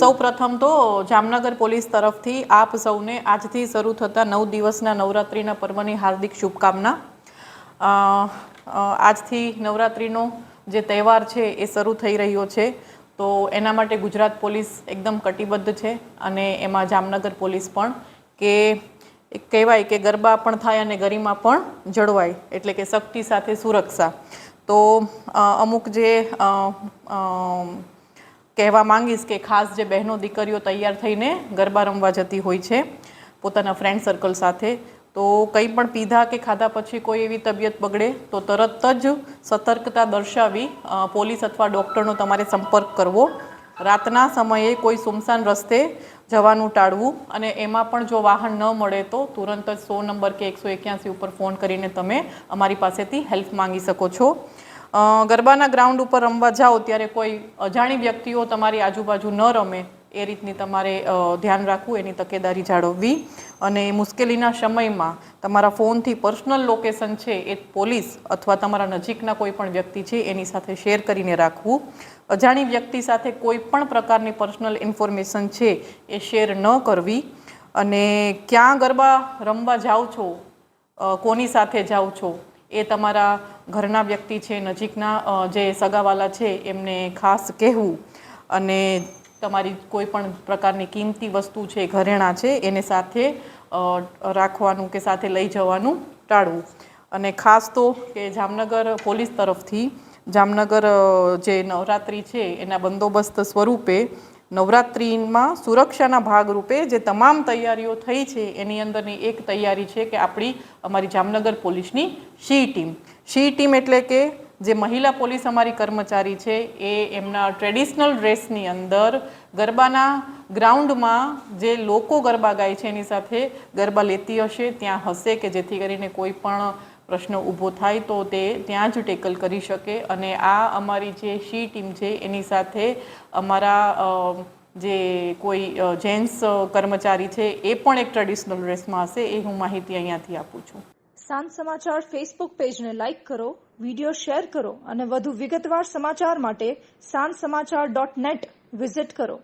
સૌપ્રથમ તો જામનગર પોલીસ તરફથી આપ સૌને આજથી શરૂ થતા 9 દિવસના નવરાત્રિના પર્વની હાર્દિક શુભકામના। આજથી નવરાત્રિનો જે તહેવાર છે એ શરૂ થઈ રહ્યો છે, તો એના માટે ગુજરાત પોલીસ એકદમ કટિબદ્ધ છે અને એમાં જામનગર પોલીસ પણ કે કહેવાય કે ગરબા પણ થાય અને ગરિમા પણ જળવાય, એટલે કે શક્તિ સાથે સુરક્ષા। તો અમુક જે કહેવા માંગીશ કે ખાસ જે બહેનો દીકરીઓ તૈયાર થઈને ગરબા રમવા જતી હોય છે પોતાના ફ્રેન્ડ સર્કલ સાથે, તો કંઈ પણ પીધા કે ખાધા પછી કોઈ એવી તબિયત બગડે તો તરત જ સતર્કતા દર્શાવી પોલીસ અથવા ડૉક્ટરનો તમારે સંપર્ક કરવો। રાતના સમયે કોઈ સુમસાન રસ્તે જવાનું ટાળવું અને એમાં પણ જો વાહન ન મળે તો તુરંત જ 100 નંબર કે 181 ઉપર ફોન કરીને તમે અમારી પાસેથી હેલ્પ માંગી શકો છો। ગરબાના ગ્રાઉન્ડ ઉપર રમવા જાઓ ત્યારે કોઈ અજાણી વ્યક્તિઓ તમારી આજુબાજુ ન રમે એ રીતની તમારે ધ્યાન રાખવું, એની તકેદારી જાળવવી અને મુશ્કેલીના સમયમાં તમારા ફોનથી પર્સનલ લોકેશન છે એ પોલીસ અથવા તમારા નજીકના કોઈ પણ વ્યક્તિ છે એની સાથે શેર કરીને રાખવું। અજાણી વ્યક્તિ સાથે કોઈ પણ પ્રકારની પર્સનલ ઇન્ફોર્મેશન છે એ શેર ન કરવી અને ક્યાં ગરબા રમવા જાઓ છો, કોની સાથે જાઓ છો એ તમારા ઘરના વ્યક્તિ છે, નજીકના જે સગાવાલા છે એમને ખાસ કહેવું અને તમારી કોઈ પણ પ્રકારની કિંમતી વસ્તુ છે, ઘરેણાં છે એને સાથે રાખવાનું કે સાથે લઈ જવાનું ટાળવું। અને ખાસ તો કે જામનગર પોલીસ તરફથી જામનગર જે નવરાત્રિ છે એના બંદોબસ્ત સ્વરૂપે નવરાત્રિમાં સુરક્ષાના ભાગરૂપે જે તમામ તૈયારીઓ થઈ છે એની અંદરની એક તૈયારી છે કે અમારી જામનગર પોલીસની સી ટીમ એટલે કે જે મહિલા પોલીસ અમારી કર્મચારી છે એ એમના ટ્રેડિશનલ ડ્રેસની અંદર ગરબાના ગ્રાઉન્ડમાં જે લોકો ગરબા ગાય છે એની સાથે ગરબા લેતી હશે, ત્યાં હશે કે જેથી કરીને કોઈ પણ પ્રશ્ન ઊભો થાય તો તે ત્યાં જ ટેકલ કરી શકે। અને આ અમારી જે સી ટીમ છે એની સાથે અમારા જે કોઈ જેન્ટ્સ કર્મચારી છે એ પણ એક ટ્રેડિશનલ ડ્રેસમાં હશે, એ હું માહિતી અહીંયાથી આપું છું। સાંજ સમાચાર ફેસબુક પેજને લાઇક કરો, વિડીયો શેર કરો અને વધુ વિગતવાર સમાચાર માટે sanssamachar.net વિઝિટ કરો।